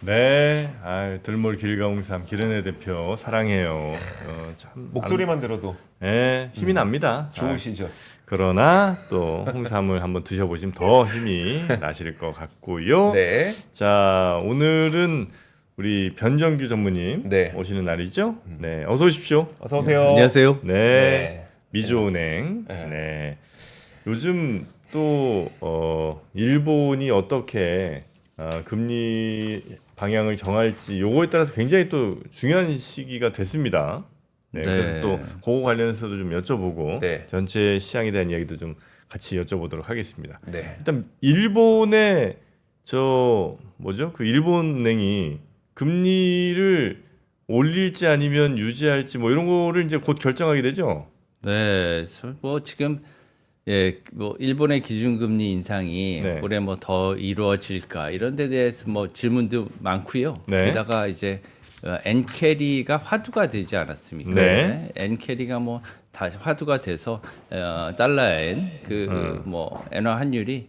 네, 들몰 길가홍삼 기른애 대표 사랑해요. 참 목소리만 들어도 네, 힘이 납니다. 좋으시죠? 그러나 또 홍삼을 한번 드셔보시면 더 힘이 나실 것 같고요. 네. 자, 오늘은 우리 변정규 전무님 네. 오시는 날이죠. 네, 어서 오십시오. 어서 오세요. 안녕하세요. 네, 네. 미주은행. 네. 네. 요즘 또 일본이 어떻게 금리 방향을 정할지 요거에 따라서 굉장히 또 중요한 시기가 됐습니다. 네, 네. 그래서 또 그거 관련해서도 좀 여쭤보고 네. 전체 시장에 대한 이야기도 좀 같이 여쭤보도록 하겠습니다. 네. 일단 일본의 그 일본은행이 금리를 올릴지 아니면 유지할지 뭐 이런 거를 이제 곧 결정하게 되죠. 네, 뭐 지금 뭐 일본의 기준금리 인상이 네. 올해 뭐 더 이루어질까 이런 데 대해서 뭐 질문도 많고요. 네. 게다가 이제 엔캐리가 화두가 되지 않았습니까? 네. 엔캐리가 뭐 다 화두가 돼서 달러엔 뭐 엔화 환율이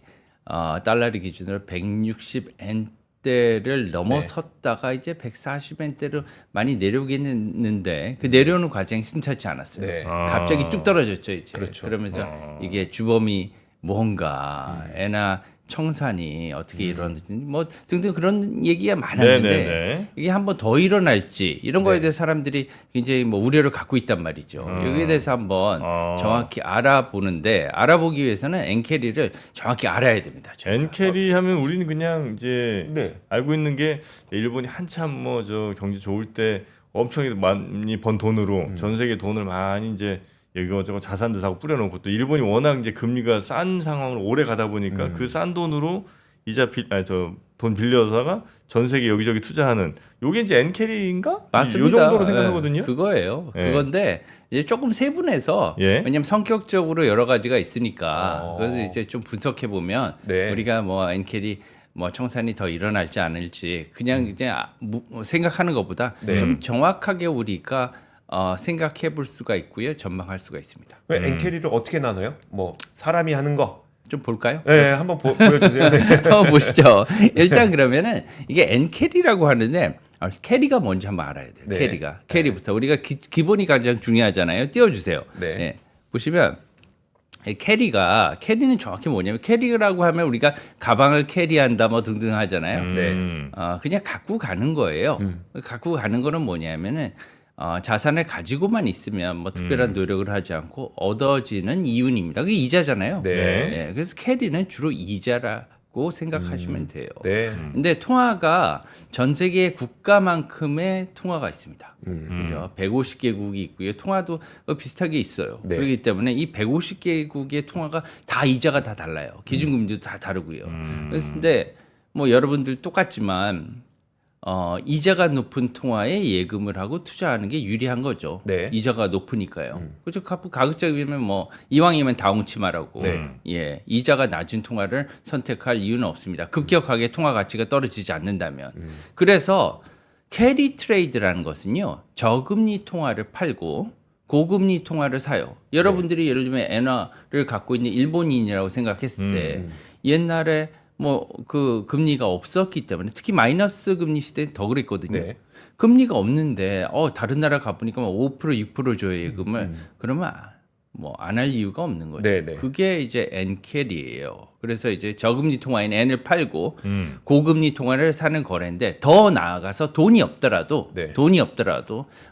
달러를 기준으로 160엔대를 넘어섰다가 이제 140엔대로 많이 내려오긴 했는데 그 내려오는 과정이 순탄치 않았어요. 네. 갑자기 뚝 떨어졌죠 이제. 그렇죠. 그러면서 이게 주범이 뭔가 엔화 청산이 어떻게 일어났는지 뭐 등등 그런 얘기가 많았는데 네네네. 이게 한번 더 일어날지 이런 거에 네. 대해서 사람들이 굉장히 뭐 우려를 갖고 있단 말이죠. 여기에 대해서 한번 정확히 알아보는데 알아보기 위해서는 엔캐리를 정확히 알아야 됩니다. 저희가. 엔캐리 하면 우리는 그냥 이제 네. 알고 있는 게 일본이 한참 뭐 경제 좋을 때 엄청 많이 번 돈으로 전 세계 돈을 많이 이제 이거저거 자산도 사고 뿌려놓고 또 일본이 워낙 이제 금리가 싼 상황으로 오래 가다 보니까 그 싼 돈으로 돈 빌려다가 전 세계 여기저기 투자하는 요게 이제 엔캐리인가? 맞습니다. 요 정도로 생각하거든요. 그거예요. 네. 그건데 이제 조금 세분해서 예. 왜냐하면 성격적으로 여러 가지가 있으니까 어. 그래서 이제 좀 분석해 보면 네. 우리가 뭐 엔캐리 뭐 청산이 더 일어날지 않을지 그냥 이제 생각하는 것보다 네. 좀 정확하게 우리가 생각해 볼 수가 있고요, 전망할 수가 있습니다. 왜 엔캐리를 어떻게 나눠요? 뭐 사람이 하는 거. 좀 볼까요? 네, 한번 보여주세요. 네. 한번 보시죠. 일단 그러면은 이게 엔캐리라고 하는데 캐리가 뭔지 한번 알아야 돼요. 네. 캐리부터 우리가 기본이 가장 중요하잖아요. 띄워주세요. 네. 보시면 캐리는 정확히 뭐냐면 캐리라고 하면 우리가 가방을 캐리한다 뭐 등등 하잖아요. 그냥 갖고 가는 거예요. 갖고 가는 거는 뭐냐면은 자산을 가지고만 있으면 뭐 특별한 노력을 하지 않고 얻어지는 이윤입니다. 그게 이자잖아요. 네. 그래서 캐리는 주로 이자라고 생각하시면 돼요. 네. 근데 통화가 전 세계 국가만큼의 통화가 있습니다. 그죠? 150개국이 있고요. 통화도 비슷하게 있어요. 네. 그렇기 때문에 이 150개국의 통화가 다 이자가 다 달라요. 기준금리도 다 다르고요. 그런데 뭐 여러분들 똑같지만 이자가 높은 통화에 예금을 하고 투자하는 게 유리한 거죠. 네. 이자가 높으니까요. 그렇죠. 가급적이면 뭐 이왕이면 다홍치마라고. 예, 이자가 낮은 통화를 선택할 이유는 없습니다. 급격하게 통화 가치가 떨어지지 않는다면. 그래서 캐리 트레이드라는 것은요, 저금리 통화를 팔고 고금리 통화를 사요. 여러분들이 예를 들면 엔화를 갖고 있는 일본인이라고 생각했을 때 옛날에 뭐 그 금리가 없었기 때문에 특히 마이너스 금리 시대는 더 그랬거든요. 네. 금리가 없는데 다른 나라 가보니까 뭐 5% 6% 줘요 예금을. 그러면 뭐 안 할 이유가 없는 거죠. 네, 네. 그게 이제 엔캐리예요. 그래서 이제 저금리 통화인 엔을 팔고 고금리 통화를 사는 거래인데 더 나아가서 돈이 없더라도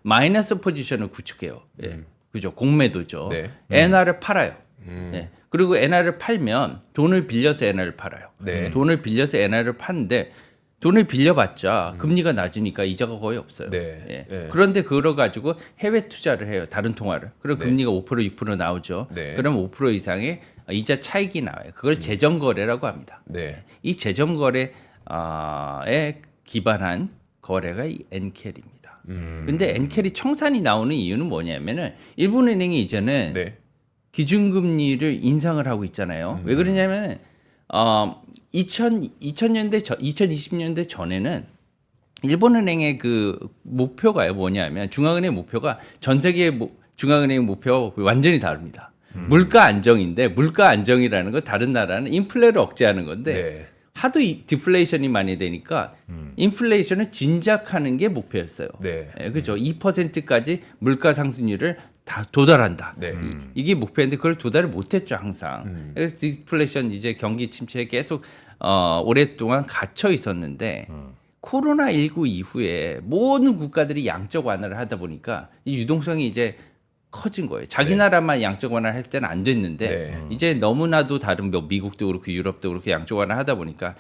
마이너스 포지션을 구축해요. 예. 그죠? 공매도죠. 네. 엔화를 팔아요. 네. 그리고 엔화를 팔면 돈을 빌려서 엔화를 팔아요. 네. 돈을 빌려서 엔화를 파는데 돈을 빌려봤자 금리가 낮으니까 이자가 거의 없어요. 네. 예. 네. 그런데 그걸 가지고 해외 투자를 해요. 다른 통화를. 그럼 네. 금리가 5% 6% 나오죠. 네. 그럼 5% 이상의 이자 차익이 나와요. 그걸 재정거래라고 합니다. 네. 이 재정거래에 기반한 거래가 이 엔캐리입니다. 근데 엔캐리 청산이 나오는 이유는 뭐냐면은 일본은행이 이제는 네. 기준금리를 인상을 하고 있잖아요. 왜 그러냐면 2020년대 전에는 일본은행의 그 목표가요 뭐냐면 중앙은행 목표가 전 세계 중앙은행 목표와 완전히 다릅니다. 물가 안정인데 물가 안정이라는 건 다른 나라는 인플레를 억제하는 건데 네. 하도 디플레이션이 많이 되니까 인플레이션을 진작하는 게 목표였어요. 네. 예, 그렇죠. 2%까지 물가 상승률을 다 도달한다. 네. 이게 목표인데 그걸 도달을 못했죠 항상. 그래서 디플레이션 이제 경기 침체에 계속 오랫동안 갇혀 있었는데 코로나19 이후에 모든 국가들이 양적 완화를 하다 보니까 이 유동성이 이제 커진 거예요. 자기 네. 나라만 양적 완화를 할 때는 안 됐는데 네. 이제 너무나도 다른 뭐 미국도 그렇고 유럽도 그렇고 양적 완화를 하다 보니까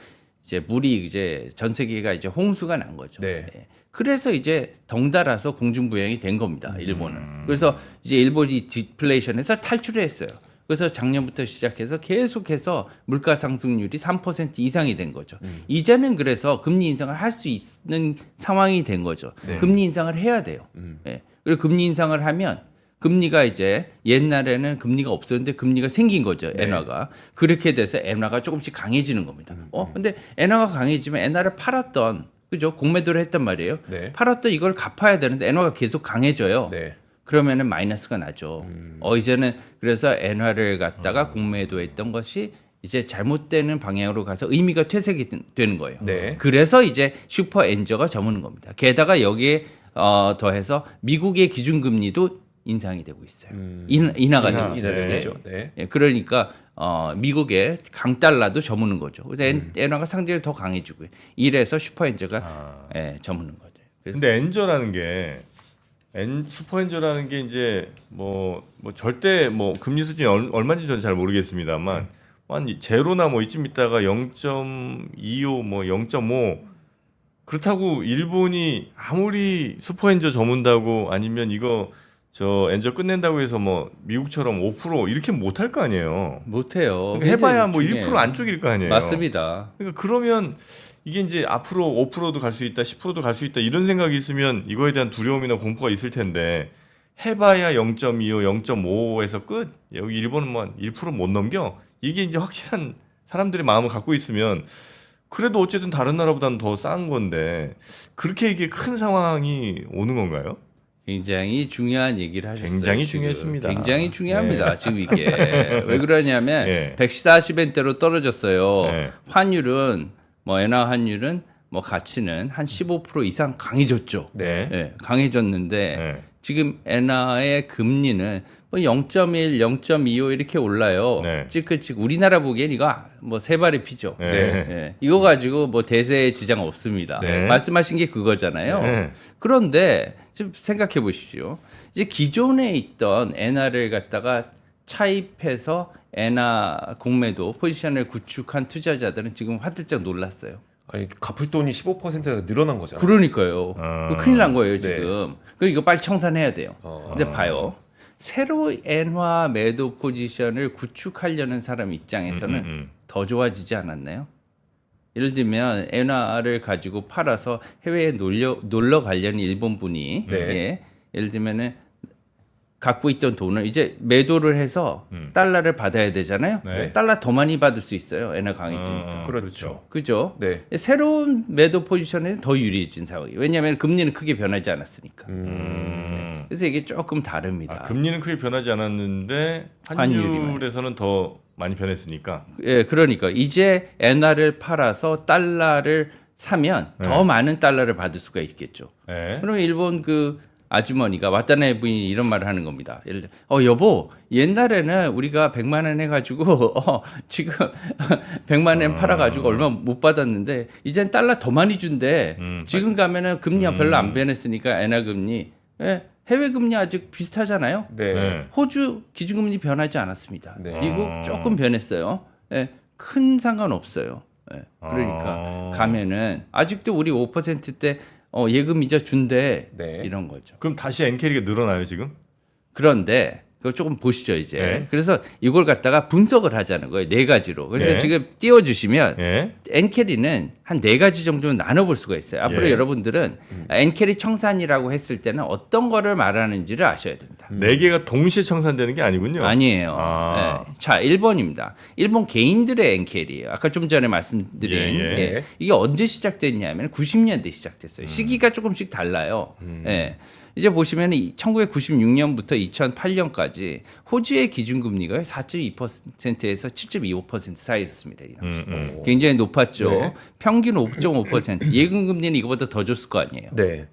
이제 물이 이제 전 세계가 이제 홍수가 난 거죠. 네. 예. 그래서 이제 덩달아서 공중부양이 된 겁니다. 일본은. 그래서 이제 일본이 디플레이션에서 탈출을 했어요. 그래서 작년부터 시작해서 계속해서 물가 상승률이 3% 이상이 된 거죠. 이제는 그래서 금리 인상을 할 수 있는 상황이 된 거죠. 네. 금리 인상을 해야 돼요. 예. 그리고 금리 인상을 하면 금리가 이제 옛날에는 금리가 없었는데 금리가 생긴 거죠. 엔화가. 그렇게 돼서 엔화가 조금씩 강해지는 겁니다. 근데 엔화가 강해지면 엔화를 팔았던 그죠? 공매도를 했단 말이에요. 네. 팔았던 이걸 갚아야 되는데 엔화가 계속 강해져요. 네. 그러면은 마이너스가 나죠. 이제는 그래서 엔화를 갖다가 공매도했던 것이 이제 잘못되는 방향으로 가서 의미가 퇴색이 되는 거예요. 네. 그래서 이제 슈퍼 엔저가 저무는 겁니다. 게다가 여기에 더해서 미국의 기준금리도 인상이 되고 있어요. 인하가 되고 있어요. 네. 그렇죠? 네. 예, 그러니까 미국의 강달러도 저무는 거죠. 그래서 엔화가 상대적으로 더 강해지고요. 이래서 슈퍼 엔저가 저무는 거죠. 그래서 근데 엔저라는 게 슈퍼 엔저라는 게 이제 뭐 절대 뭐 금리 수준이 얼마인지 저는 잘 모르겠습니다만 한 제로나 뭐 이쯤 있다가 0.25 뭐 0.5 그렇다고 일본이 아무리 슈퍼 엔저 저문다고 아니면 이거 저 엔저 끝낸다고 해서 뭐 미국처럼 5% 이렇게 못 할 거 아니에요. 못해요. 그러니까 해봐야 뭐 중요해요. 1% 안쪽일 거 아니에요. 맞습니다. 그러니까 그러면 이게 이제 앞으로 5%도 갈 수 있다, 10%도 갈 수 있다 이런 생각이 있으면 이거에 대한 두려움이나 공포가 있을 텐데 해봐야 0.25, 0.5에서 끝. 여기 일본은 뭐 1% 못 넘겨. 이게 이제 확실한 사람들의 마음을 갖고 있으면 그래도 어쨌든 다른 나라보다는 더 싼 건데 그렇게 이게 큰 상황이 오는 건가요? 굉장히 중요한 얘기를 하셨어요. 굉장히 지금. 중요했습니다. 굉장히 중요합니다. 지금 이게 왜 그러냐면 네. 140엔대로 떨어졌어요. 네. 환율은 뭐 엔화 환율은 뭐 가치는 한 15% 이상 강해졌죠. 네. 네, 강해졌는데 네. 지금 엔화의 금리는 뭐 0.1, 0.25 이렇게 올라요. 네. 즉 우리나라 보기엔 이거 뭐 세 발의 피죠. 네. 예, 이거 가지고 뭐 대세에 지장 없습니다. 네. 말씀하신 게 그거잖아요. 네. 그런데 좀 생각해 보십시오. 이제 기존에 있던 엔화를 갖다가 차입해서 엔화 공매도 포지션을 구축한 투자자들은 지금 화들짝 놀랐어요. 아니 갚을 돈이 15%가 늘어난 거잖아요. 그러니까요. 큰일 난 거예요 네. 지금. 그 이거 빨리 청산해야 돼요. 어. 근데 봐요. 새로 엔화 매도 포지션을 구축하려는 사람 입장에서는 더 좋아지지 않았나요? 예를 들면 엔화를 가지고 팔아서 해외에 놀러 가려는 일본 분이 네. 예, 예를 들면은 갖고 있던 돈을 이제 매도를 해서 달러를 받아야 되잖아요. 네. 달러 더 많이 받을 수 있어요. 엔화 강해지니까. 그렇죠. 그죠? 네. 새로운 매도 포지션에 더 유리해진 상황이에요. 왜냐하면 금리는 크게 변하지 않았으니까. 그래서 이게 조금 다릅니다. 금리는 크게 변하지 않았는데 환율이 환율에서는 더 많이 변했으니까. 예, 그러니까 이제 엔화를 팔아서 달러를 사면 더 많은 달러를 받을 수가 있겠죠. 네. 그러면 일본 그 아주머니가 와타나베 부인이 이런 말을 하는 겁니다. 예를 들어, 여보, 옛날에는 우리가 100만 원 해가지고 지금 100만 원 팔아가지고 얼마 못 받았는데 이제는 달러 더 많이 준대. 지금 가면은 금리가 별로 안 변했으니까 엔화 금리, 예, 해외 금리 아직 비슷하잖아요. 네. 네. 호주 기준금리 변하지 않았습니다. 네. 미국 조금 변했어요. 예, 큰 상관없어요. 예, 그러니까 가면은 아직도 우리 5%대 예금 이자 준대 네. 이런 거죠. 그럼 다시 엔캐리가 늘어나요 지금? 그런데 그거 조금 보시죠 이제. 네. 그래서 이걸 갖다가 분석을 하자는 거예요. 네 가지로. 그래서 네. 지금 띄워주시면 예. 엔캐리는 한 네 가지 정도는 나눠볼 수가 있어요. 앞으로 예. 여러분들은 엔캐리 청산이라고 했을 때는 어떤 거를 말하는지를 아셔야 됩니다. 네 개가 동시에 청산되는 게 아니군요. 아니에요. 아. 네. 자, 1번입니다. 일본 개인들의 엔캐리예요. 아까 좀 전에 말씀드린 예, 예. 예. 이게 언제 시작됐냐면 90년대 시작됐어요. 시기가 조금씩 달라요. 예. 이제 보시면 1996년부터 2008년까지 마찬가지 호주의 기준금리가 4.2%에서 7.25% 사이였습니다. 이 당시. 굉장히 높았죠. 네. 평균 5.5%. 예금금리는 이거보다 더 줬을 거 아니에요. 네.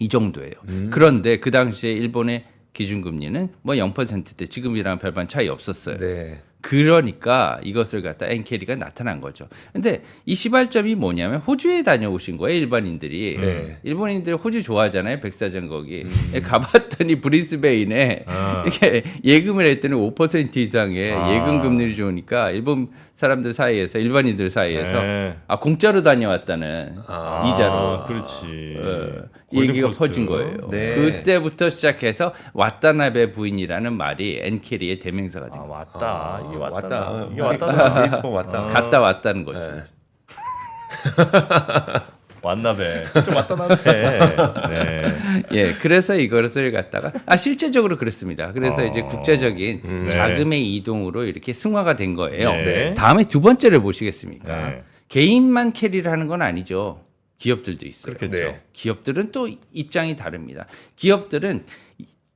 이 정도예요. 그런데 그 당시에 일본의 기준금리는 뭐 0%대 지금이랑 별반 차이 없었어요. 네. 그러니까 이것을 갖다 엔캐리가 나타난 거죠. 근데 이 시발점이 뭐냐면 호주에 다녀오신 거예요, 일반인들이. 네. 일본인들 호주 좋아하잖아요, 백사장 거기. 가봤더니 브리스베인에 이게 예금을 했더니 5% 이상의 예금 금리를 주니까 일본 사람들 사이에서 일반인들 사이에서 네. 공짜로 다녀왔다는 이자로 그렇지. 얘기가 골든코스트. 퍼진 거예요. 네. 그때부터 시작해서 와타나베 부인이라는 말이 엔캐리의 대명사가 된 거예요. 왔다. 이게 왔다. 왔다. 이게 왔다. 베이스볼 왔다. 갔다 왔다는 거죠. 네. 왔나배. 좀 왔다 나배. 네. 예, 그래서 이것을 갖다가 실제적으로 그렇습니다. 그래서 이제 국제적인 네. 자금의 이동으로 이렇게 승화가 된 거예요. 네. 다음에 두 번째를 보시겠습니까? 네. 개인만 캐리를 하는 건 아니죠. 기업들도 있어요. 그렇겠죠. 네. 기업들은 또 입장이 다릅니다. 기업들은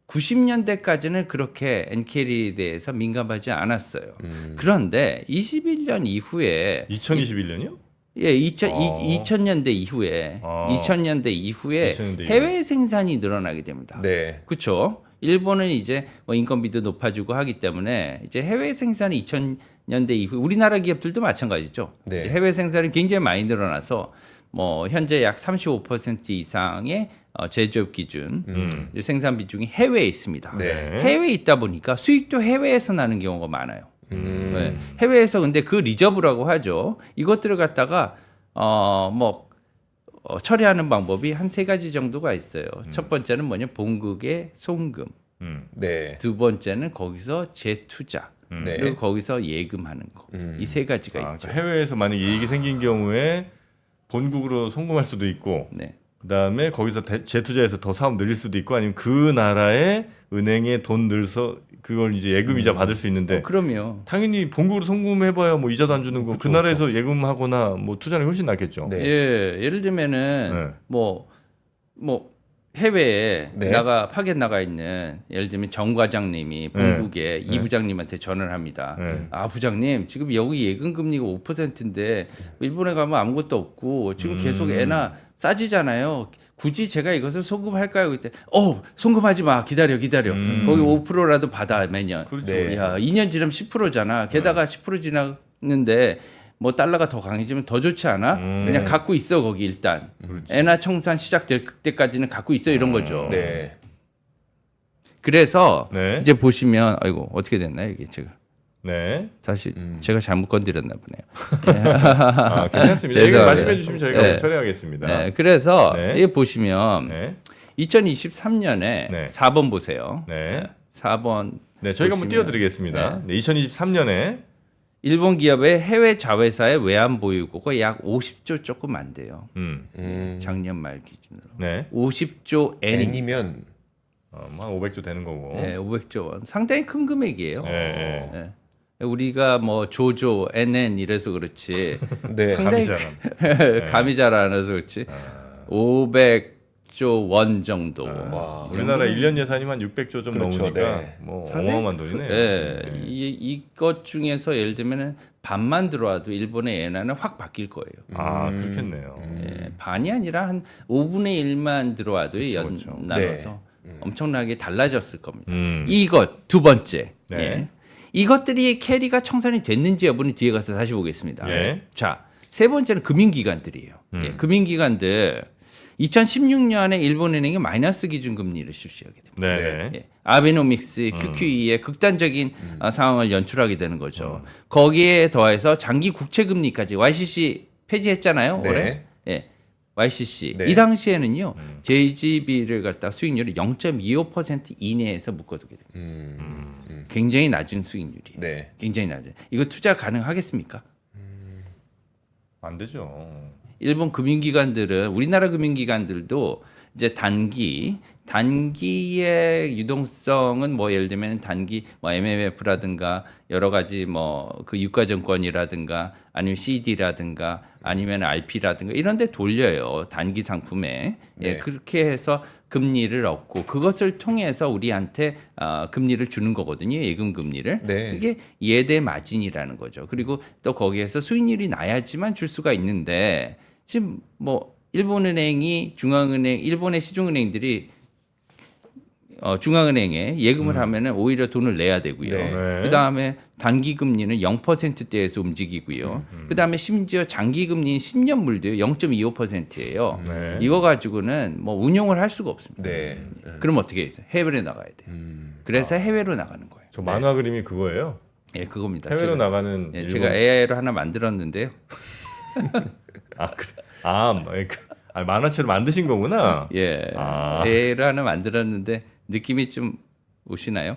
90년대까지는 그렇게 엔캐리에 대해서 민감하지 않았어요. 그런데 21년 이후에 2021년이요? 예, 2000년대 이후에 2000년대 이후에 2000년대 해외 생산이 늘어나게 됩니다. 네. 그렇죠. 일본은 이제 뭐 인건비도 높아지고 하기 때문에 이제 해외 생산이 2000년대 이후 우리나라 기업들도 마찬가지죠. 네. 이제 해외 생산이 굉장히 많이 늘어나서 뭐 현재 약 35% 이상의 제조업 기준 생산 비중이 해외에 있습니다. 네. 해외에 있다 보니까 수익도 해외에서 나는 경우가 많아요. 네. 해외에서 근데 그 리저브라고 하죠. 이것들을 갖다가 처리하는 방법이 한 세 가지 정도가 있어요. 첫 번째는 뭐냐 본국의 송금. 네. 두 번째는 거기서 재투자. 네. 그리고 거기서 예금하는 거. 이 세 가지가 있죠. 해외에서 만약 이익이 생긴 경우에 본국으로 송금할 수도 있고 네. 그다음에 거기서 재투자해서 더 사업 늘릴 수도 있고 아니면 그 나라의 은행에 돈 넣어서 그걸 이제 예금 이자 받을 수 있는데 그럼요. 당연히 본국으로 송금해봐야 뭐 이자도 안 주는 거 그 나라에서 예금하거나 뭐 투자는 훨씬 낫겠죠. 네. 예, 예를 들면은 네. 뭐 해외에 네. 파견 나가 있는 예를 들면 정 과장님이 본국에 이 부장님한테 전화를 합니다. 네. 부장님 지금 여기 예금 금리가 5%인데 일본에 가면 아무것도 없고 지금 계속 애나 싸지잖아요. 굳이 제가 이것을 송금할까요? 그때 송금하지 마. 기다려. 거기 5%라도 받아 매년. 그렇죠. 네. 야, 2년 지나면 10%잖아. 게다가 10% 지났는데 뭐 달러가 더 강해지면 더 좋지 않아? 그냥 갖고 있어 거기 일단. 엔화 청산 시작될 때까지는 갖고 있어 이런 거죠. 네. 음. 그래서 네. 이제 보시면 아이고 어떻게 됐나요 이게 지금? 네. 다시 제가 잘못 건드렸나 보네요. 괜찮습니다. 죄송합니다. 얘기 말씀해 주시면 저희가 네. 처리하겠습니다. 네, 그래서 네. 여기 보시면 네. 2023년에 네. 4번 보세요. 네. 4번. 네, 저희가 한번 보시면- 띄워드리겠습니다. 네. 2023년에 일본 기업의 해외 자회사의 외환 보유고가 약 50조 조금 안 돼요. 작년 말 기준으로. 네. 50조 엔입니다. N이면 한 500조 되는 거고. 네, 500조 원. 상당히 큰 금액이에요. 네. 네. 우리가 뭐 조조, NN 이래서 그렇지. 네. 상당히 감이 감이 잘 안 와서 그렇지. 500조 원 정도. 와. 우리나라 1년 예산이 한 600조 좀 그렇죠, 넘으니까 네. 뭐 상당히 어마어마한 돈이네요. 네. 이것 중에서 예를 들면은 반만 들어와도 일본의 엔화는 확 바뀔 거예요. 그렇겠네요. 예, 반이 아니라 한 5분의 1만 들어와도 그렇죠. 나눠서 엄청나게 달라졌을 겁니다. 이것 두 번째. 네. 예. 이것들이 캐리가 청산이 됐는지 여부는 뒤에 가서 다시 보겠습니다. 예. 자, 세 번째는 금융기관들이에요. 예, 금융기관들 2016년에 일본은행이 마이너스 기준금리를 실시하게 됩니다. 네. 예, 아베노믹스, QQE의 극단적인 상황을 연출하게 되는 거죠. 거기에 더해서 장기 국채금리까지 YCC 폐지했잖아요. 네. 올해. 예, YCC. 네. 이 당시에는요. JGB를 갖다 수익률이 0.25% 이내에서 묶어두게 됩니다. 굉장히 낮은 수익률이에요. 네. 굉장히 낮아요. 이거 투자 가능하겠습니까? 안 되죠. 일본 금융기관들은 우리나라 금융기관들도 이제 단기의 유동성은 뭐 예를 들면 단기 뭐 MMF라든가 여러 가지 뭐 그 유가증권이라든가 아니면 CD라든가 아니면 RP라든가 이런 데 돌려요. 단기 상품에. 네. 예, 그렇게 해서 금리를 얻고 그것을 통해서 우리한테 금리를 주는 거거든요. 예금 금리를. 네. 이게 예대 마진이라는 거죠. 그리고 또 거기에서 수익률이 나야지만 줄 수가 있는데 지금 뭐 일본은행이 일본의 시중은행들이 중앙은행에 예금을 하면은 오히려 돈을 내야 되고요. 네. 그다음에 단기 금리는 0%대에서 움직이고요. 그다음에 심지어 장기 금리는 10년 물도요 0.25%예요. 네. 이거 가지고는 뭐 운용을 할 수가 없습니다. 네. 그럼 어떻게 해요? 해외로 나가야 돼요. 그래서 해외로 나가는 거예요. 저 만화 그림이 그거예요. 예, 그겁니다. 해외로 제가, 나가는 예, 일본. 제가 AI로 하나 만들었는데요. 아 그래. 만화책을 만드신 거구나. 예, 아. AI로 하나 만들었는데 느낌이 좀 오시나요?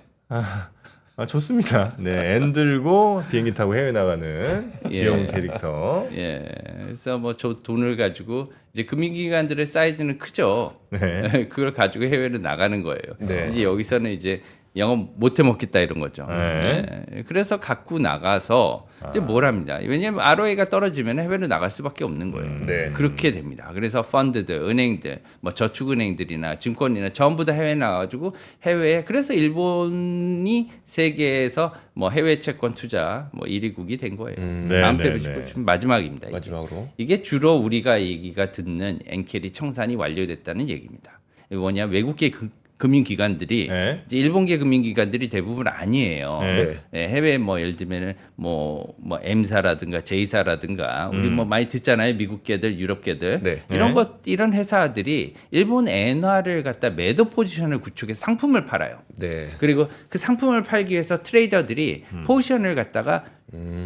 좋습니다. 네, N 들고 비행기 타고 해외 나가는 예. 귀여운 캐릭터. 예, 그래서 뭐 저 돈을 가지고 이제 금융기관들의 사이즈는 크죠. 네. 그걸 가지고 해외로 나가는 거예요. 네. 이제 여기서는 이제 영업 못해 먹겠다 이런 거죠. 네. 예, 그래서 갖고 나가서 이제 뭘 합니다. 왜냐하면 ROA가 떨어지면 해외로 나갈 수밖에 없는 거예요. 네. 그렇게 됩니다. 그래서 펀드들, 은행들, 뭐 저축은행들이나 증권이나 전부 다 해외 나가지고 해외에 그래서 일본이 세계에서 뭐 해외 채권 투자 뭐 1위국이 된 거예요. 네, 다음 네, 페이지 네. 보시면 마지막입니다. 이게. 마지막으로. 이게 주로 우리가 얘기가 듣는 엔캐리 청산이 완료됐다는 얘기입니다. 이게 뭐냐 외국계 금융기관들이 네. 이제 일본계 금융기관들이 대부분 아니에요. 네. 네, 해외 뭐 예를 들면은 뭐 M사라든가 J사라든가 우리 뭐 많이 듣잖아요. 미국계들, 유럽계들 네. 이런 회사들이 일본 엔화를 갖다 매도 포지션을 구축해서 상품을 팔아요. 네. 그리고 그 상품을 팔기 위해서 트레이더들이 포지션을 갖다가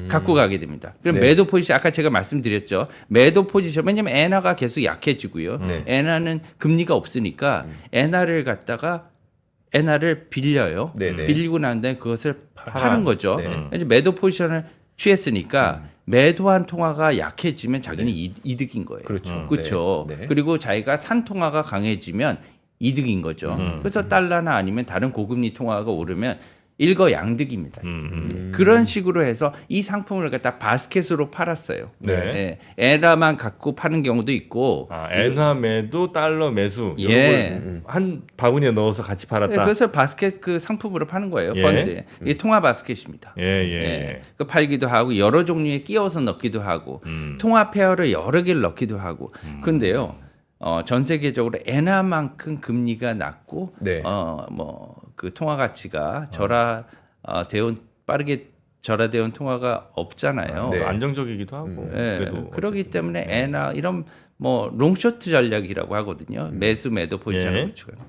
갖고 가게 됩니다. 그럼 네. 매도 포지션 아까 제가 말씀드렸죠. 매도 포지션 왜냐면 엔화가 계속 약해지고요. 네. 엔화는 금리가 없으니까 엔화를 빌려요. 네, 네. 빌리고 난 다음에 그것을 파는 거죠. 네. 이제 매도 포지션을 취했으니까 매도한 통화가 약해지면 자기는 이득인 거예요. 그렇죠. 그렇죠. 네. 네. 그리고 자기가 산 통화가 강해지면 이득인 거죠. 그래서 달러나 아니면 다른 고금리 통화가 오르면 일거양득입니다. 그런 식으로 해서 이 상품을 갖다 바스켓으로 팔았어요. 네. 엔화만 갖고 파는 경우도 있고 엔화 매도, 달러 매수 이런 예. 걸 한 바구니에 넣어서 같이 팔았다. 네, 그래서 바스켓 그 상품으로 파는 거예요. 예. 펀드에. 이게 통화 바스켓입니다. 예. 그 팔기도 하고 여러 종류에 끼워서 넣기도 하고 통화 페어를 여러 개를 넣기도 하고. 근데요. 전 세계적으로 엔화만큼 금리가 낮고 네. 뭐 그 통화 가치가 빠르게 절하되어 온 통화가 없잖아요. 네. 안정적이기도 하고. 예, 그래도 그렇기 때문에 엔화 이런 뭐 롱쇼트 전략이라고 하거든요. 매수 매도 포지션을 예. 구축하는.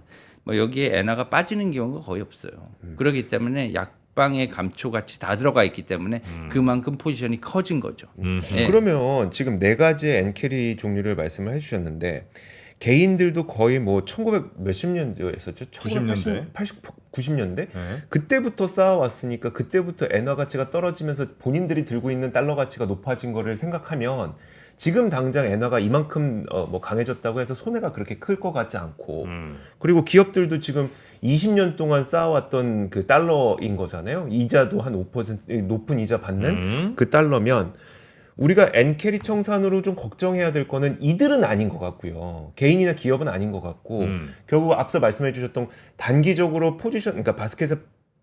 뭐 여기에 엔화가 빠지는 경우가 거의 없어요. 그렇기 때문에 약방의 감초 같이 다 들어가 있기 때문에 그만큼 포지션이 커진 거죠. 예. 그러면 지금 네 가지의 엔캐리 종류를 말씀을 해주셨는데 개인들도 거의 뭐 1900 몇십 년대였었죠? 90년대. 90년대? 네. 그때부터 쌓아왔으니까 그때부터 엔화 가치가 떨어지면서 본인들이 들고 있는 달러 가치가 높아진 거를 생각하면 지금 당장 엔화가 이만큼 뭐 강해졌다고 해서 손해가 그렇게 클 것 같지 않고 그리고 기업들도 지금 20년 동안 쌓아왔던 그 달러인 거잖아요. 이자도 한 5% 높은 이자 받는 그 달러면 우리가 엔캐리 청산으로 좀 걱정해야 될 거는 이들은 아닌 것 같고요. 개인이나 기업은 아닌 것 같고 결국 앞서 말씀해 주셨던 단기적으로 포지션 그러니까 바스켓에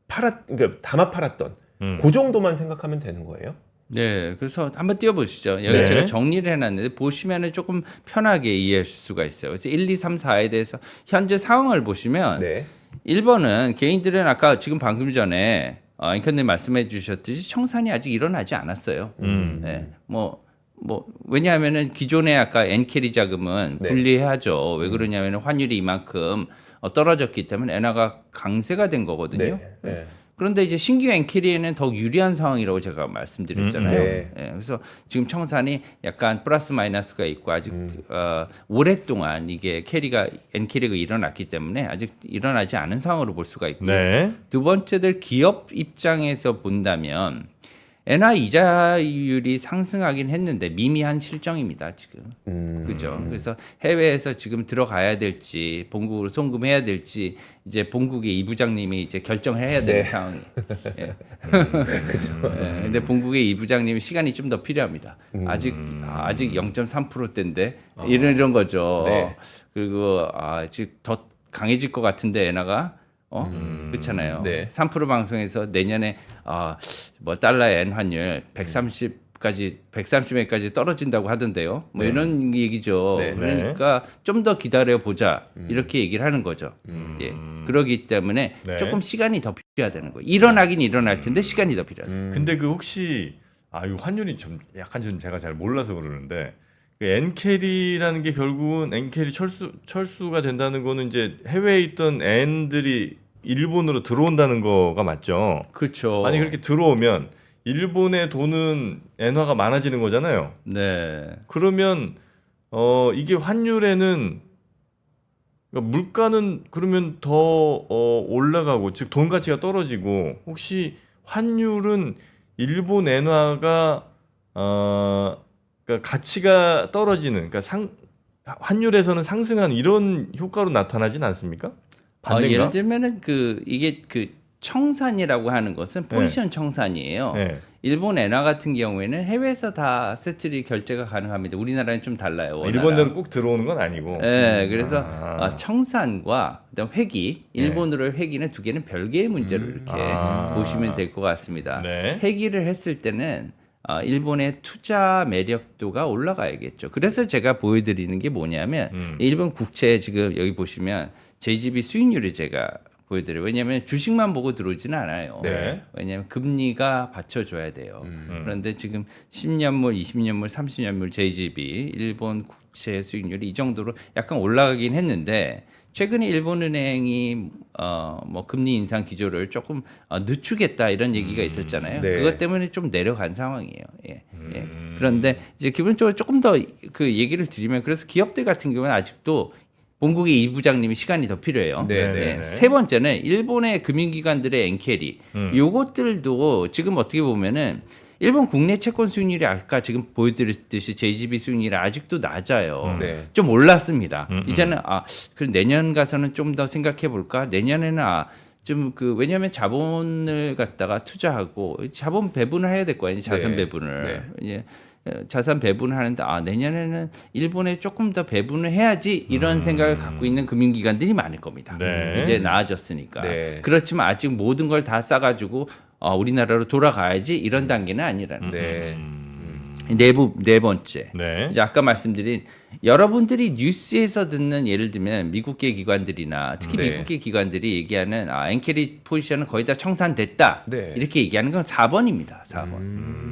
그러니까 담아 팔았던 그 정도만 생각하면 되는 거예요. 네, 그래서 한번 띄워보시죠. 여기 네. 제가 정리를 해놨는데 보시면은 조금 편하게 이해하실 수가 있어요. 그래서 1, 2, 3, 4에 대해서 현재 상황을 보시면 네. 1번은 개인들은 아까 지금 방금 전에 앵커님 말씀해 주셨듯이 청산이 아직 일어나지 않았어요. 네, 뭐 왜냐하면은 기존의 아까 엔캐리 자금은 네. 분리해야죠. 왜 그러냐면은 환율이 이만큼 떨어졌기 때문에 엔화가 강세가 된 거거든요. 네. 네. 그런데 이제 신규 엔캐리에는 더욱 유리한 상황이라고 제가 말씀드렸잖아요. 네. 예, 그래서 지금 청산이 약간 플러스 마이너스가 있고 아직 오랫동안 이게 엔캐리가 일어났기 때문에 아직 일어나지 않은 상황으로 볼 수가 있고요. 네. 두 번째들 기업 입장에서 본다면 엔화 이자율이 상승하긴 했는데 미미한 실정입니다 지금. 그죠. 그래서 해외에서 지금 들어가야 될지 본국으로 송금해야 될지 이제 본국의 이 부장님이 이제 결정을 해야 되는 상황이. 예. 예. 근데 본국의 이 부장님이 시간이 좀 더 필요합니다. 아직 0.3%대인데 이런 거죠. 네. 그리고 지금 더 강해질 것 같은데 엔화가. 그렇잖아요. 네. 3% 방송에서 내년에 뭐 달러 엔 환율 130까지 떨어진다고 하던데요. 뭐 이런 얘기죠. 네. 그러니까 좀 더 기다려 보자 이렇게 얘기를 하는 거죠. 예. 그러기 때문에 네. 조금 시간이 더 필요하다는 거예요. 일어나긴 일어날 텐데 시간이 더 필요하다. 근데 그 혹시 이 환율이 좀 약간 좀 제가 잘 몰라서 그러는데 그 엔캐리라는 게 결국은 엔캐리 철수가 된다는 거는 이제 해외에 있던 엔들이 일본으로 들어온다는 거가 맞죠? 그렇죠. 아니 그렇게 들어오면 일본의 돈은 엔화가 많아지는 거잖아요. 네. 그러면 이게 환율에는 그러니까 물가는 그러면 더 올라가고 즉 돈 가치가 떨어지고 혹시 환율은 일본 엔화가 그러니까 가치가 떨어지는 그러니까 환율에서는 상승하는 이런 효과로 나타나진 않습니까? 반대인가? 예를 들면은 이게 청산이라고 하는 것은 포지션 청산이에요. 네. 일본 엔화 같은 경우에는 해외에서 다 세트리 결제가 가능합니다. 우리나라는 좀 달라요. 원화랑. 일본으로 꼭 들어오는 건 아니고. 네, 그래서 청산과 그다음 회기, 일본으로의 회기는 두 개는 별개의 문제로 이렇게 보시면 될 것 같습니다. 네. 회기를 했을 때는 일본의 투자 매력도가 올라가야겠죠. 그래서 제가 보여드리는 게 뭐냐면 일본 국채 지금 여기 보시면 JGB 수익률이 제가 보여드려요. 왜냐하면 주식만 보고 들어오지는 않아요. 네. 왜냐하면 금리가 받쳐줘야 돼요. 그런데 지금 10년물, 20년물, 30년물 JGB 일본 국채 수익률이 이 정도로 약간 올라가긴 했는데 최근에 일본은행이 뭐 금리 인상 기조를 조금 늦추겠다 이런 얘기가 있었잖아요. 네. 그것 때문에 좀 내려간 상황이에요. 예. 예. 그런데 이제 기본적으로 조금 더 그 얘기를 드리면 그래서 기업들 같은 경우는 아직도 본국의 이 부장님이 시간이 더 필요해요. 네, 네. 예. 세 번째는 일본의 금융기관들의 엔캐리. 요것들도 지금 어떻게 보면은 일본 국내 채권 수익률이 아까 지금 보여드렸듯이 JGB 수익률이 아직도 낮아요. 네. 좀 올랐습니다. 이제는 그럼 내년 가서는 좀 더 생각해 볼까? 내년에는 좀 왜냐하면 자본을 갖다가 투자하고 자본 배분을 해야 될 거 아니에요. 자산 네. 배분을. 예. 자산 배분을 하는데 내년에는 일본에 조금 더 배분을 해야지 이런 생각을 갖고 있는 금융기관들이 많을 겁니다. 네. 이제 나아졌으니까. 네. 그렇지만 아직 모든 걸 다 싸가지고 우리나라로 돌아가야지 이런 단계는 아니라는 거죠. 네. 네 번째. 네. 이제 아까 말씀드린 여러분들이 뉴스에서 듣는 예를 들면 미국계 기관들이나 특히 네. 미국계 기관들이 얘기하는 엔캐리 포지션은 거의 다 청산됐다. 네. 이렇게 얘기하는 건 4번입니다. 4번.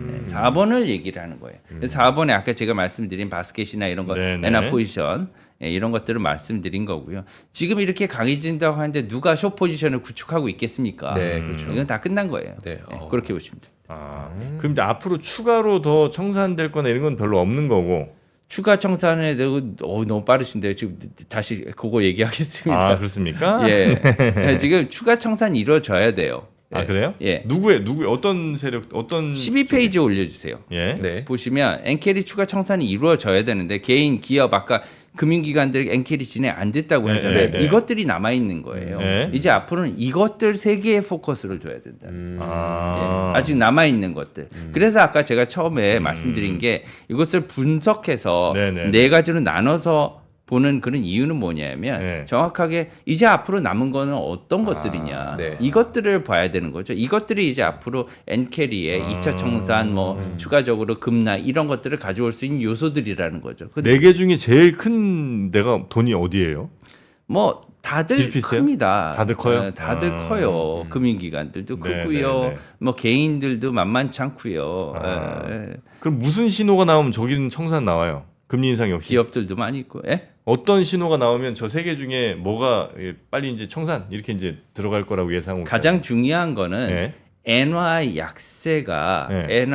네, 4번을 얘기를 하는 거예요. 그래서 4번에 아까 제가 말씀드린 바스켓이나 이런 것, 네네. 엔화 포지션 이런 것들을 말씀드린 거고요. 지금 이렇게 강해진다고 하는데 누가 숏 포지션을 구축하고 있겠습니까? 네, 그렇죠. 이건 다 끝난 거예요. 네. 그렇게 보시면 돼요. 그럼 이제 앞으로 추가로 더 청산될 거나 이런 건 별로 없는 거고. 추가 청산에 대해 너무 빠르신데요. 지금 다시 그거 얘기하겠습니다. 그렇습니까? 예. 지금 추가 청산이 이루어져야 돼요. 예. 그래요? 예. 누구의 어떤 세력 어떤 12페이지 올려주세요. 예. 네. 보시면 엔캐리 추가 청산이 이루어져야 되는데 개인, 기업 아까 금융기관들 엔캐리 진행 안 됐다고 네, 하잖아요. 네, 네. 이것들이 남아 있는 거예요. 네. 이제 앞으로는 이것들 세 개에 포커스를 둬야 된다. 아직 남아 있는 것들. 그래서 아까 제가 처음에 말씀드린 게 이것을 분석해서 네네. 네 가지로 나눠서 보는 그런 이유는 뭐냐면 네. 정확하게 이제 앞으로 남은 거는 어떤 것들이냐 네. 이것들을 봐야 되는 거죠. 이것들이 이제 앞으로 엔캐리의 2차 청산 뭐 추가적으로 급락 이런 것들을 가져올 수 있는 요소들이라는 거죠. 네 개 중에 제일 큰 데가 돈이 어디예요? 뭐 다들 비슷비슷해요? 큽니다. 다들 커요? 네, 다들 커요. 금융기관들도 네, 크고요. 네, 네. 뭐 개인들도 만만치 않고요. 그럼 무슨 신호가 나오면 저기는 청산 나와요? 금리 인상 역시. 기업들도 많이 있고. 예? 어떤 신호가 나오면 저 세 개 중에 뭐가 빨리 이제 청산 이렇게 이제 들어갈 거라고 예상하고 가장 중요한 거는 네. 엔화 약세가 네.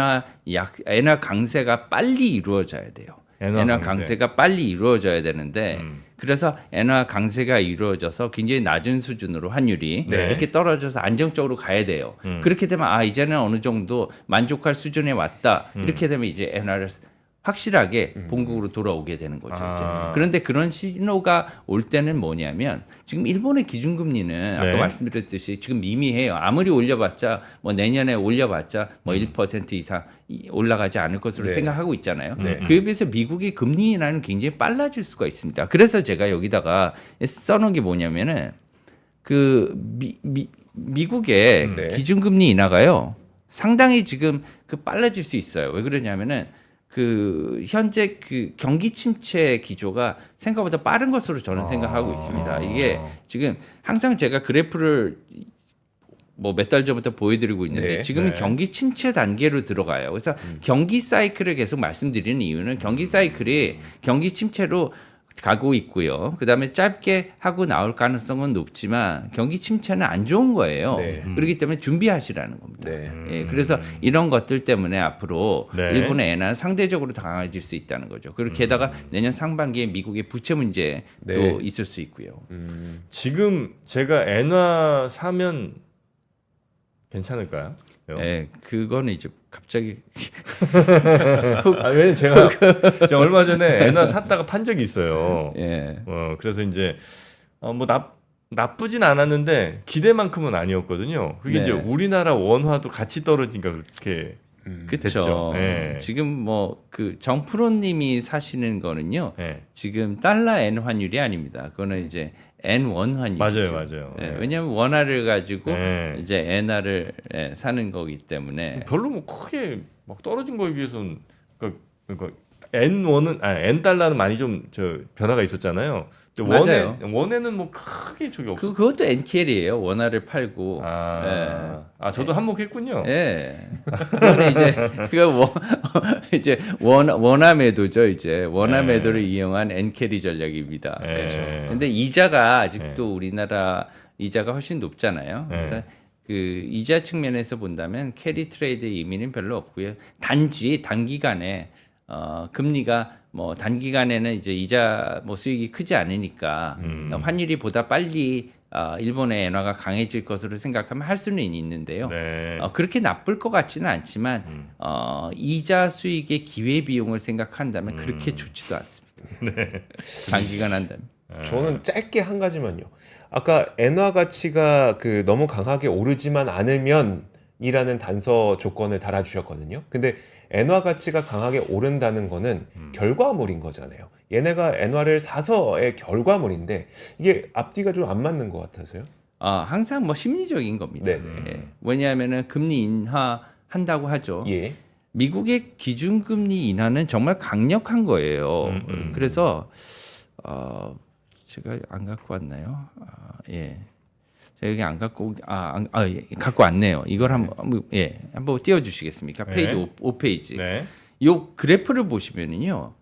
엔화 강세가 빨리 이루어져야 돼요. 엔화 강세가 빨리 이루어져야 되는데 그래서 엔화 강세가 이루어져서 굉장히 낮은 수준으로 환율이 네. 이렇게 떨어져서 안정적으로 가야 돼요. 그렇게 되면 이제는 어느 정도 만족할 수준에 왔다. 이렇게 되면 이제 엔화를 확실하게 본국으로 돌아오게 되는 거죠. 이제. 그런데 그런 신호가 올 때는 뭐냐면 지금 일본의 기준금리는 아까 네. 말씀드렸듯이 지금 미미해요. 아무리 올려봤자 뭐 내년에 올려봤자 뭐 1% 이상 올라가지 않을 것으로 네. 생각하고 있잖아요. 네. 그에 비해서 미국의 금리 인하는 굉장히 빨라질 수가 있습니다. 그래서 제가 여기다가 써놓은 게 뭐냐면은 그 미국의 네. 기준금리 인하가요 상당히 지금 그 빨라질 수 있어요. 왜 그러냐면은 그 현재 그 경기 침체 기조가 생각보다 빠른 것으로 저는 생각하고 있습니다. 이게 지금 항상 제가 그래프를 뭐 몇 달 전부터 보여드리고 있는데 네. 지금은 네. 경기 침체 단계로 들어가요. 그래서 경기 사이클을 계속 말씀드리는 이유는 경기 사이클이 경기 침체로 가고 있고요. 그다음에 짧게 하고 나올 가능성은 높지만 경기 침체는 안 좋은 거예요. 네. 그렇기 때문에 준비하시라는 겁니다. 네. 예, 그래서 이런 것들 때문에 앞으로 네. 일본의 엔화는 상대적으로 더 강해질 수 있다는 거죠. 그리고 게다가 내년 상반기에 미국의 부채 문제도 네. 있을 수 있고요. 지금 제가 엔화 사면 괜찮을까요? 예, 그거는 이제 갑자기 왜냐면 제가 얼마 전에 엔화 샀다가 판 적이 있어요. 예. 그래서 이제 뭐 나쁘진 않았는데 기대만큼은 아니었거든요. 그게 네. 이제 우리나라 원화도 같이 떨어지니까 그렇게 됐죠. 그렇죠. 예. 지금 뭐 그 정프로님이 사시는 거는요. 예. 지금 달러 엔 환율이 아닙니다. 그거는 이제 엔 원 환율. 맞아요. 예, 예. 왜냐하면 원화를 가지고 예. 이제 엔화를 사는 거기 때문에 별로 뭐 크게 막 떨어진 거에 비해서는 그러니까 N 달러는 많이 좀 변화가 있었잖아요. 근데 맞아요. 원에는 뭐 크게 저기 없어. 그것도 NKL이에요. 원화를 팔고. 저도 한몫했군요. 예. 그거는 이제 그거 이제 원화 매도죠. 이제 원화 네. 매도를 이용한 NKL 전략입니다. 네. 그렇죠. 근데 이자가 아직도 우리나라 이자가 훨씬 높잖아요. 네. 그래서 그 이자 측면에서 본다면 캐리 트레이드 의미는 별로 없고요. 단지 단기간에 금리가 뭐 단기간에는 이제 이자 뭐 수익이 크지 않으니까 환율이 보다 빨리 일본의 엔화가 강해질 것으로 생각하면 할 수는 있는데요. 네. 그렇게 나쁠 것 같지는 않지만 이자 수익의 기회 비용을 생각한다면 그렇게 좋지도 않습니다. 단기간 한다면. 저는 짧게 한 가지만요. 아까 엔화 가치가 그 너무 강하게 오르지만 않으면이라는 단서 조건을 달아주셨거든요. 근데 엔화 가치가 강하게 오른다는 거는 결과물인 거잖아요. 얘네가 엔화를 사서의 결과물인데 이게 앞뒤가 좀 안 맞는 것 같아서요. 항상 뭐 심리적인 겁니다. 네네. 예. 왜냐하면은 금리 인하 한다고 하죠. 예. 미국의 기준금리 인하는 정말 강력한 거예요. 그래서 제가 안 갖고 왔나요? 예. 제가 여기 안 갖고 예. 갖고 왔네요. 이걸 한번 띄워 주시겠습니까? 페이지 네. 5페이지. 네. 요 그래프를 보시면은요.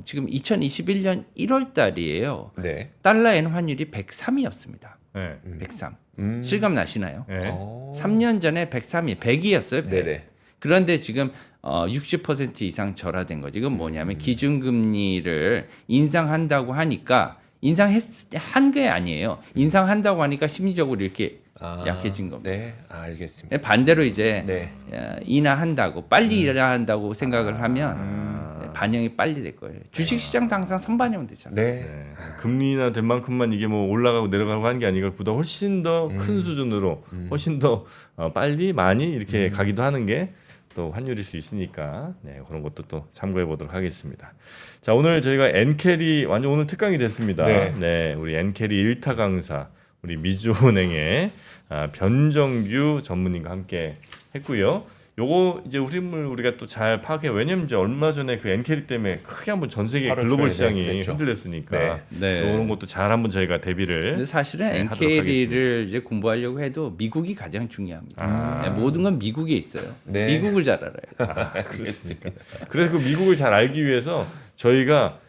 지금 2021년 1월 달이에요. 네. 달러엔 환율이 103이었습니다. 네. 103. 음. 실감 나시나요? 네. 3년 전에 103이 100이었어요. 100. 네네. 그런데 지금 60% 이상 절하된 거죠. 이건 뭐냐면 기준금리를 인상한다고 하니까 인상한 게 아니에요. 인상한다고 하니까 심리적으로 이렇게 약해진 겁니다. 네, 알겠습니다. 반대로 이제 네. 인하한다고 빨리 인하한다고 생각을 하면 반영이 빨리 될 거예요. 주식시장도 항상 선반영 되잖아요. 네. 네. 금리나 된 만큼만 이게 뭐 올라가고 내려가고 하는 게 아니라 보다 훨씬 더 큰 수준으로 훨씬 더 빨리 많이 이렇게 가기도 하는 게 또 환율일 수 있으니까 그런 것도 또 참고해 보도록 하겠습니다. 자, 오늘 저희가 엔캐리 완전 오늘 특강이 됐습니다. 네. 우리 엔캐리 1타 강사 우리 미주은행의 변정규 전문인과 함께 했고요. 요거 이제 우리가 또 잘 파악해. 왜냐면 이제 얼마 전에 그 엔캐리 때문에 크게 한번 전 세계 글로벌 시장이 그랬죠. 흔들렸으니까 네. 그런 것도 잘 한번 저희가 대비를. 근데 사실은 하도록 NK리를 이제 공부하려고 해도 미국이 가장 중요합니다. 모든 건 미국에 있어요. 네. 미국을 잘 알아요. 그렇습니다. 그래서 그 미국을 잘 알기 위해서 저희가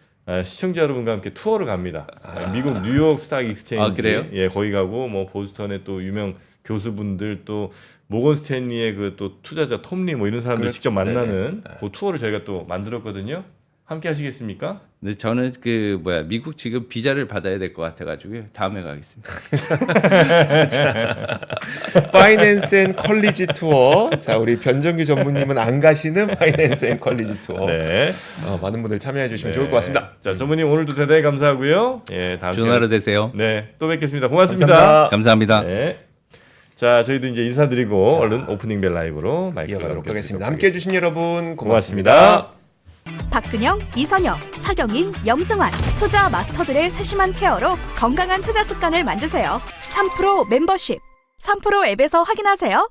시청자 여러분과 함께 투어를 갑니다. 미국 뉴욕 스탁 익스체인지, 그래요? 예, 거기 가고 뭐 보스턴의 또 유명 교수분들 또 모건 스탠리의 그 또 투자자 톰리 뭐 이런 사람들 그렇죠. 직접 만나는 그 투어를 저희가 또 만들었거든요. 함께 하시겠습니까? 근데 저는 미국 지금 비자를 받아야 될 것 같아가지고요. 다음에 가겠습니다. 파이낸스 앤 컬리지 투어. 자, 우리 변정규 전무님은 안 가시는 파이낸스 앤 컬리지 투어. 네. 많은 분들 참여해 주시면 네. 좋을 것 같습니다. 자, 전무님 오늘도 대단히 감사하고요. 예, 다음 좋은 하루 되세요. 네, 또 뵙겠습니다. 고맙습니다. 감사합니다. 네. 자, 저희도 이제 인사드리고 얼른 오프닝 벨 라이브로 마이크 이어가도록 하겠습니다. 함께 해주신 여러분 고맙습니다. 박근영, 이선영, 사경인, 염승환 투자 마스터들의 세심한 케어로 건강한 투자 습관을 만드세요. 3프로 멤버십 3프로 앱에서 확인하세요.